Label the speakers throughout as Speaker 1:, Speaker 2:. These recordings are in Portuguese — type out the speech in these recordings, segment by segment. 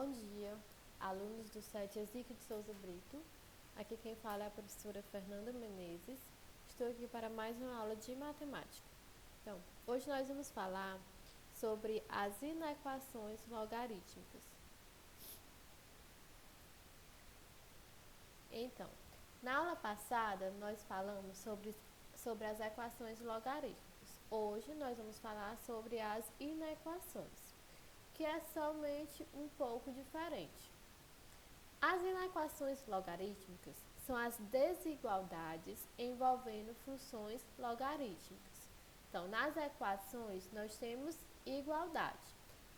Speaker 1: Bom dia, alunos do SET Ezequiel de Souza Brito. Aqui quem fala é a professora Fernanda Menezes. Estou aqui para mais uma aula de matemática. Então, hoje nós vamos falar sobre as inequações logarítmicas. Então, na aula passada nós falamos sobre as equações logarítmicas. Hoje nós vamos falar sobre as inequações, que é somente um pouco diferente. As inequações logarítmicas são as desigualdades envolvendo funções logarítmicas. Então, nas equações, nós temos igualdade.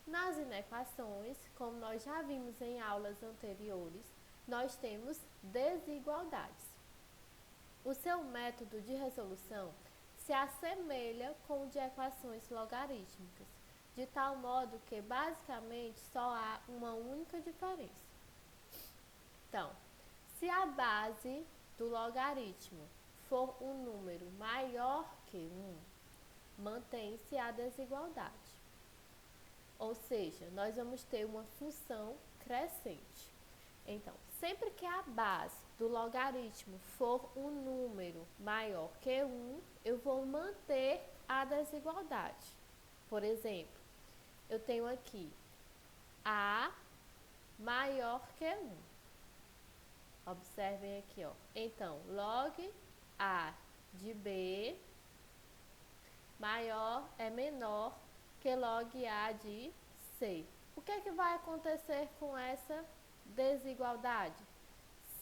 Speaker 1: Nas inequações, como nós já vimos em aulas anteriores, nós temos desigualdades. O seu método de resolução se assemelha com o de equações logarítmicas, de tal modo que, basicamente, só há uma única diferença. Então, se a base do logaritmo for um número maior que 1, mantém-se a desigualdade. Ou seja, nós vamos ter uma função crescente. Então, sempre que a base do logaritmo for um número maior que 1, eu vou manter a desigualdade. Por exemplo, eu tenho aqui A maior que 1. Observem aqui, ó. Então, log A de B é menor que log A de C. O que é que vai acontecer com essa desigualdade?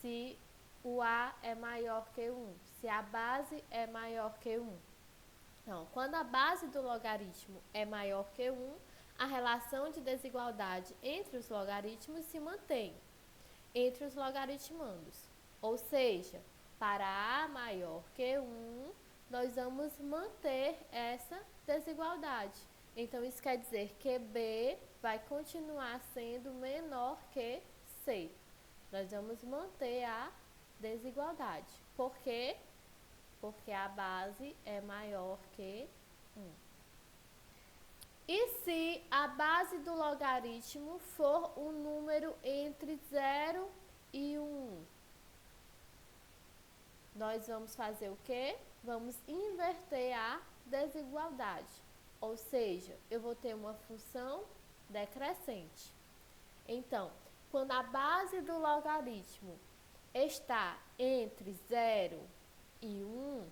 Speaker 1: Se o A é maior que 1, se a base é maior que 1. Então, quando a base do logaritmo é maior que 1, a relação de desigualdade entre os logaritmos se mantém entre os logaritmandos. Ou seja, para A maior que 1, nós vamos manter essa desigualdade. Então, isso quer dizer que B vai continuar sendo menor que C. Nós vamos manter a desigualdade. Por quê? Porque a base é maior que 1. E se a base do logaritmo for um número entre 0 e 1? Nós vamos fazer o quê? Vamos inverter a desigualdade. Ou seja, eu vou ter uma função decrescente. Então, quando a base do logaritmo está entre 0 e 1,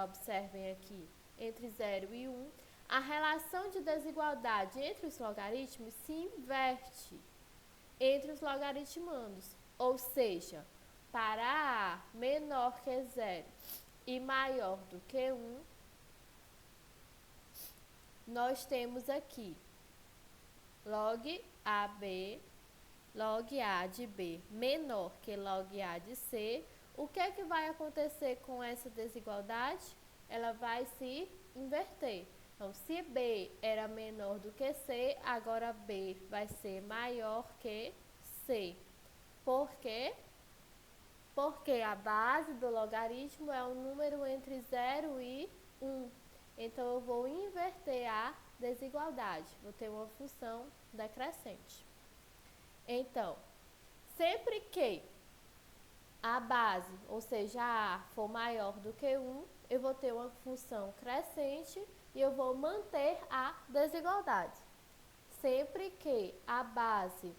Speaker 1: observem aqui, entre 0 e 1, a relação de desigualdade entre os logaritmos se inverte entre os logaritmandos. Ou seja, para A menor que 0 e maior do que 1, nós temos aqui log AB, log A de B menor que log A de C. O que é que vai acontecer com essa desigualdade? Ela vai se inverter. Então, se B era menor do que C, agora B vai ser maior que C. Por quê? Porque a base do logaritmo é um número entre 0 e 1. Então, eu vou inverter a desigualdade. Vou ter uma função decrescente. Então, sempre que a base, ou seja, A, for maior do que 1, eu vou ter uma função crescente e eu vou manter a desigualdade. Sempre que a base,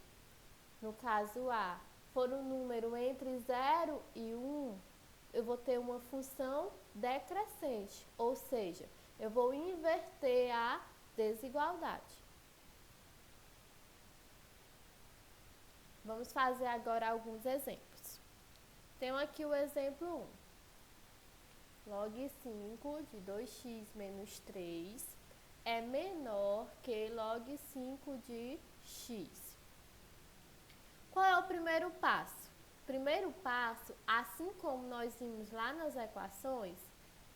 Speaker 1: no caso A, for um número entre 0 e 1, eu vou ter uma função decrescente, ou seja, eu vou inverter a desigualdade. Vamos fazer agora alguns exemplos. Tenho aqui o exemplo 1. Log 5 de 2x menos 3 é menor que log 5 de x. Qual é o primeiro passo? O primeiro passo, assim como nós vimos lá nas equações,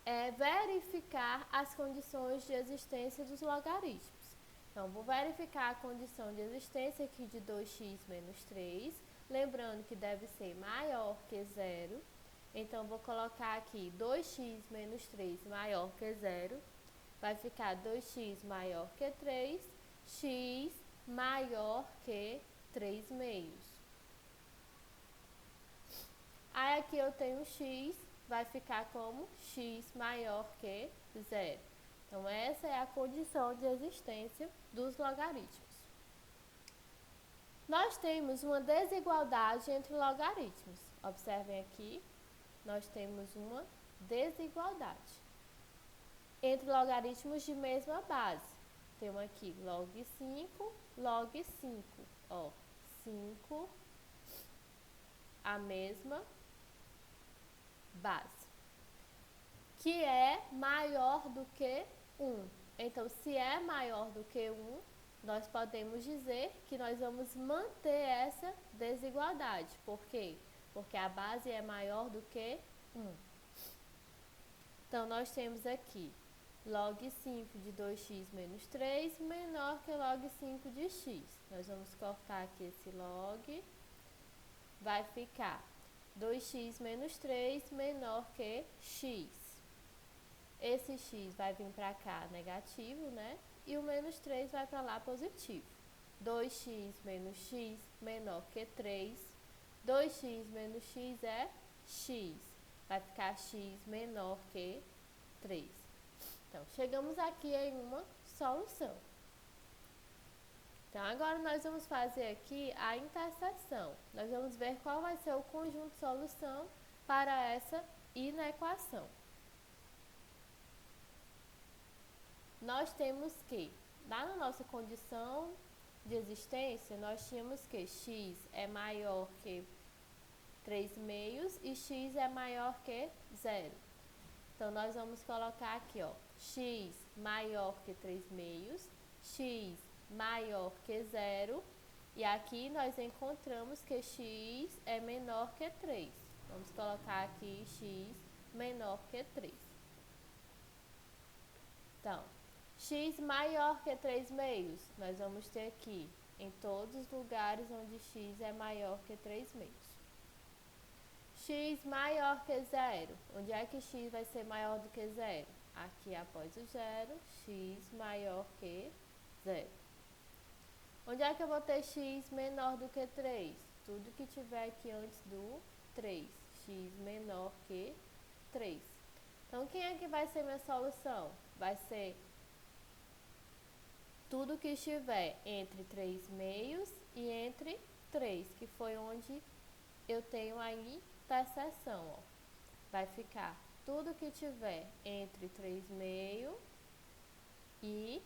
Speaker 1: é verificar as condições de existência dos logaritmos. Então, vou verificar a condição de existência aqui de 2x menos 3, lembrando que deve ser maior que 0. Então, vou colocar aqui 2x menos 3 maior que 0. Vai ficar 2x maior que 3, x maior que 3 meios. Aí aqui eu tenho x, vai ficar como x maior que 0. Então essa é a condição de existência dos logaritmos. Nós temos uma desigualdade entre logaritmos. Observem aqui, nós temos uma desigualdade entre logaritmos de mesma base. Temos aqui log 5, log 5. Ó, 5, a mesma base, que é maior do que 1. Então, se é maior do que 1, nós podemos dizer que nós vamos manter essa desigualdade. Por quê? Porque a base é maior do que 1. Então, nós temos aqui log 5 de 2x menos 3 menor que log 5 de x. Nós vamos cortar aqui esse log. Vai ficar 2x menos 3 menor que x. Esse x vai vir para cá negativo, né? E o menos 3 vai para lá positivo. 2x menos x menor que 3. 2x menos x é x. Vai ficar x menor que 3. Então, chegamos aqui em uma solução. Então, agora nós vamos fazer aqui a interseção. Nós vamos ver qual vai ser o conjunto de solução para essa inequação. Nós temos que, lá na nossa condição de existência, nós tínhamos que x é maior que 3 meios e x é maior que 0. Então, nós vamos colocar aqui, ó, x maior que 3 meios, x maior que 0, e aqui nós encontramos que x é menor que 3. Vamos colocar aqui x menor que 3. Então, x maior que 3 meios, nós vamos ter aqui em todos os lugares onde x é maior que 3 meios. X maior que 0, onde é que x vai ser maior do que 0? Aqui após o 0, x maior que 0. Onde é que eu vou ter x menor do que 3? Tudo que tiver aqui antes do 3. X menor que 3. Então, quem é que vai ser minha solução? Vai ser tudo que estiver entre 3 meios e entre 3, que foi onde eu tenho a interseção. Ó. Vai ficar tudo que tiver entre 3 meios e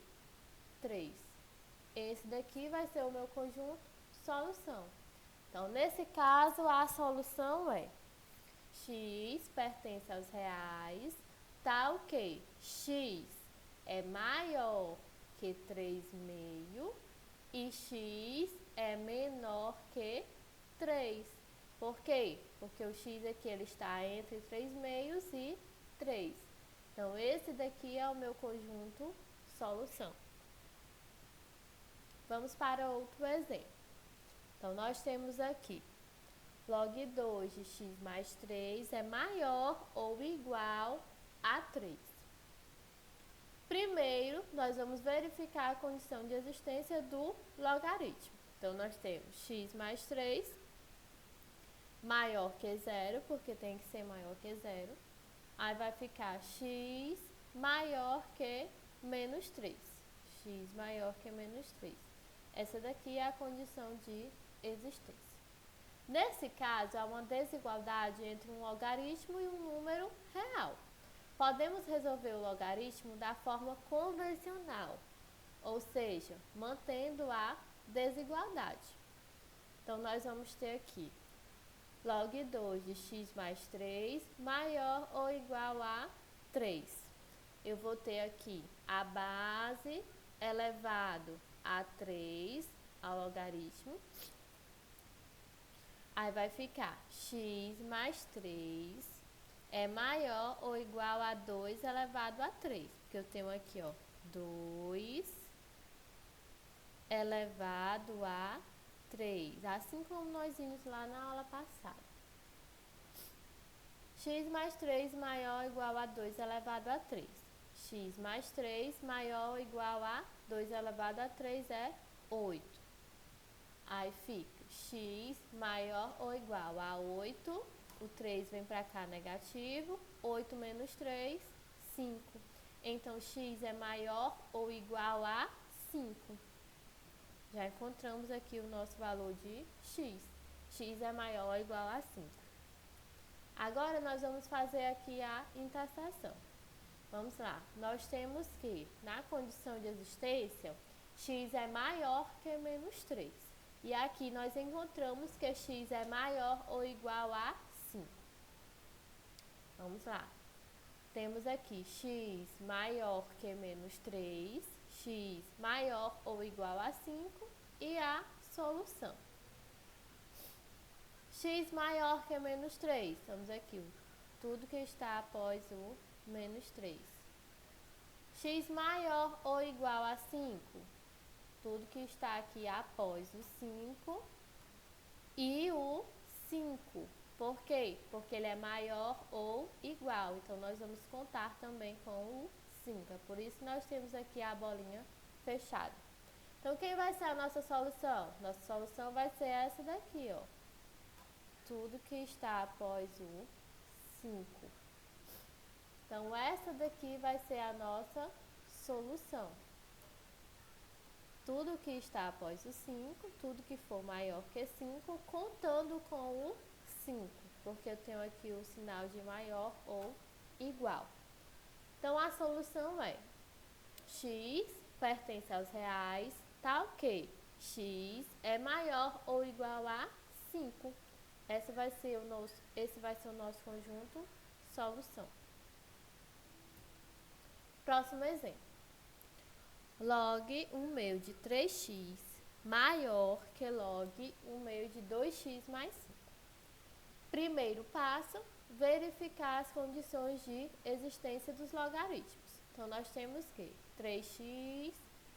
Speaker 1: 3. Esse daqui vai ser o meu conjunto solução. Então, nesse caso, a solução é x pertence aos reais, tal que x é maior que 3 meio e x é menor que 3. Por quê? Porque o x aqui ele está entre 3 meios e 3. Então, esse daqui é o meu conjunto solução. Vamos para outro exemplo. Então, nós temos aqui log 2 de x mais 3 é maior ou igual a 3. Primeiro, nós vamos verificar a condição de existência do logaritmo. Então, nós temos x mais 3 maior que 0, porque tem que ser maior que 0. Aí vai ficar x maior que menos 3. X maior que menos 3. Essa daqui é a condição de existência. Nesse caso, há uma desigualdade entre um logaritmo e um número real. Podemos resolver o logaritmo da forma convencional, ou seja, mantendo a desigualdade. Então, nós vamos ter aqui log 2 de x mais 3 maior ou igual a 3. Eu vou ter aqui a base elevado a 3 ao logaritmo. Aí vai ficar x mais 3 é maior ou igual a 2 elevado a 3. Porque eu tenho aqui, ó, 2 elevado a 3. Assim como nós vimos lá na aula passada. X mais 3 maior ou igual a 2 elevado a 3. X mais 3 maior ou igual a 2 elevado a 3 é 8. Aí fica x maior ou igual a 8. O 3 vem para cá negativo. 8 menos 3, 5. Então, x é maior ou igual a 5. Já encontramos aqui o nosso valor de x. X é maior ou igual a 5. Agora, nós vamos fazer aqui a interseção. Vamos lá. Nós temos que, na condição de existência, x é maior que menos 3. E aqui nós encontramos que x é maior ou igual a 5. Vamos lá. Temos aqui x maior que menos 3, x maior ou igual a 5 e a solução. X maior que menos 3, temos aqui tudo que está após o menos 3. X maior ou igual a 5, tudo que está aqui após o 5 e o 5. Por quê? Porque ele é maior ou igual. Então, nós vamos contar também com o 5. É por isso que nós temos aqui a bolinha fechada. Então, quem vai ser a nossa solução? Nossa solução vai ser essa daqui, ó. Tudo que está após o 5. Então, essa daqui vai ser a nossa solução. Tudo que está após o 5, tudo que for maior que 5, contando com o 5, porque eu tenho aqui o sinal de maior ou igual. Então, a solução é x pertence aos reais, tal que x é maior ou igual a 5. Esse vai ser o nosso conjunto solução. Próximo exemplo. Log 1/2 de 3x maior que log 1/2 de 2x mais 5. Primeiro passo, verificar as condições de existência dos logaritmos. Então, nós temos que 3x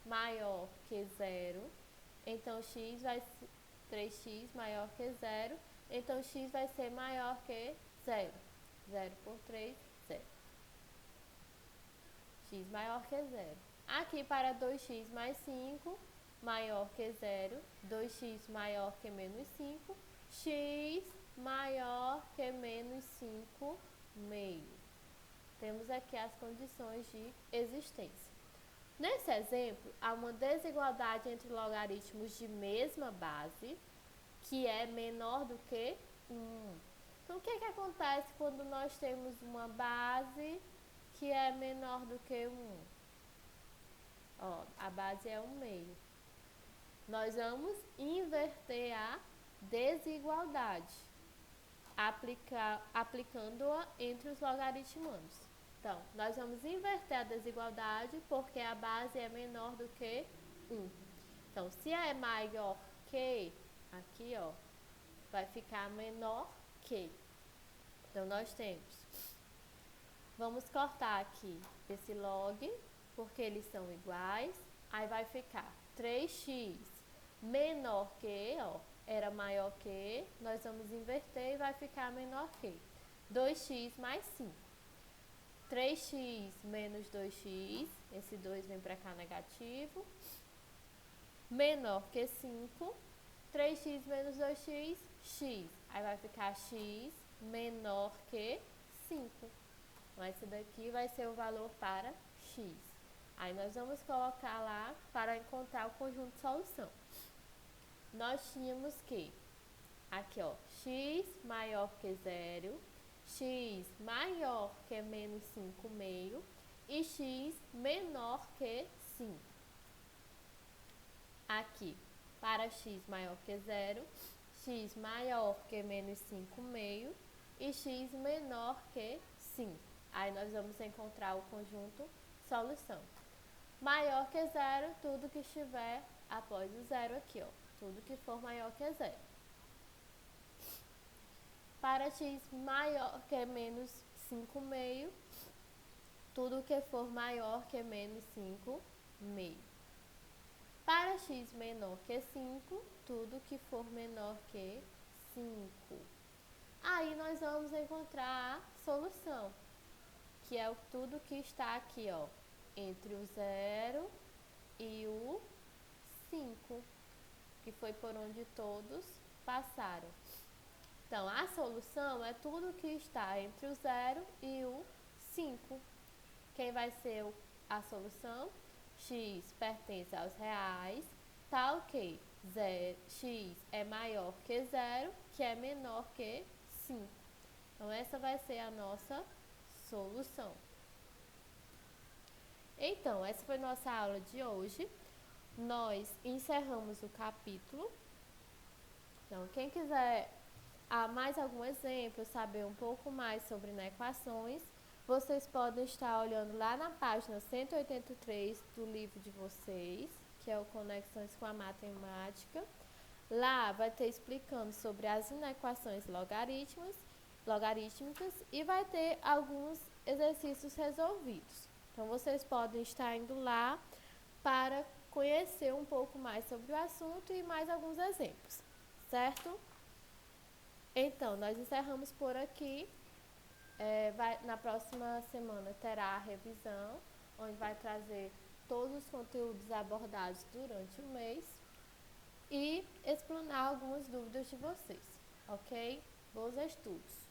Speaker 1: maior que 0, então 3x maior que 0, então x vai ser maior que 0. 0 por 3, 0. X maior que 0. Aqui para 2x mais 5, maior que 0, 2x maior que menos 5, x maior que menos 5 meio. Temos aqui as condições de existência. Nesse exemplo, há uma desigualdade entre logaritmos de mesma base, que é menor do que 1. Então, o que acontece quando nós temos uma base que é menor do que 1? Ó, a base é 1 meio. Nós vamos inverter a desigualdade, aplicando-a entre os logaritmandos. Então, nós vamos inverter a desigualdade porque a base é menor do que 1. Então, se é maior que, aqui, ó, vai ficar menor que. Então, nós temos, vamos cortar aqui esse log, porque eles são iguais. Aí vai ficar 3x menor que, ó, era maior que, nós vamos inverter e vai ficar menor que 2x mais 5. 3x menos 2x, esse 2 vem para cá negativo, menor que 5, 3x menos 2x, x. Aí vai ficar x menor que 5. Então, esse daqui vai ser o valor para x. Aí nós vamos colocar lá para encontrar o conjunto de solução. Nós tínhamos que, aqui ó, x maior que 0, x maior que menos 5 meio e x menor que 5. Aqui, para x maior que 0, x maior que menos 5 meio e x menor que 5. Aí nós vamos encontrar o conjunto solução. Maior que 0, tudo que estiver após o 0 aqui, ó. Tudo que for maior que 0. Para x maior que menos 5 meio, tudo que for maior que menos 5 meio. Para x menor que 5, tudo que for menor que 5. Aí nós vamos encontrar a solução, que é tudo que está aqui, ó, entre o 0 e o 5, que foi por onde todos passaram. Então, a solução é tudo que está entre o 0 e o 5. Quem vai ser a solução? X pertence aos reais, tal que x é maior que 0, que é menor que 5. Então, essa vai ser a nossa solução. Então, essa foi nossa aula de hoje. Nós encerramos o capítulo. Então, quem quiser mais algum exemplo, saber um pouco mais sobre inequações, vocês podem estar olhando lá na página 183 do livro de vocês, que é o Conexões com a Matemática. Lá vai ter explicando sobre as inequações logarítmicas e vai ter alguns exercícios resolvidos. Então, vocês podem estar indo lá para conhecer um pouco mais sobre o assunto e mais alguns exemplos, certo? Então, nós encerramos por aqui. Na próxima semana terá a revisão, onde vai trazer todos os conteúdos abordados durante o mês e explanar algumas dúvidas de vocês, ok? Bons estudos!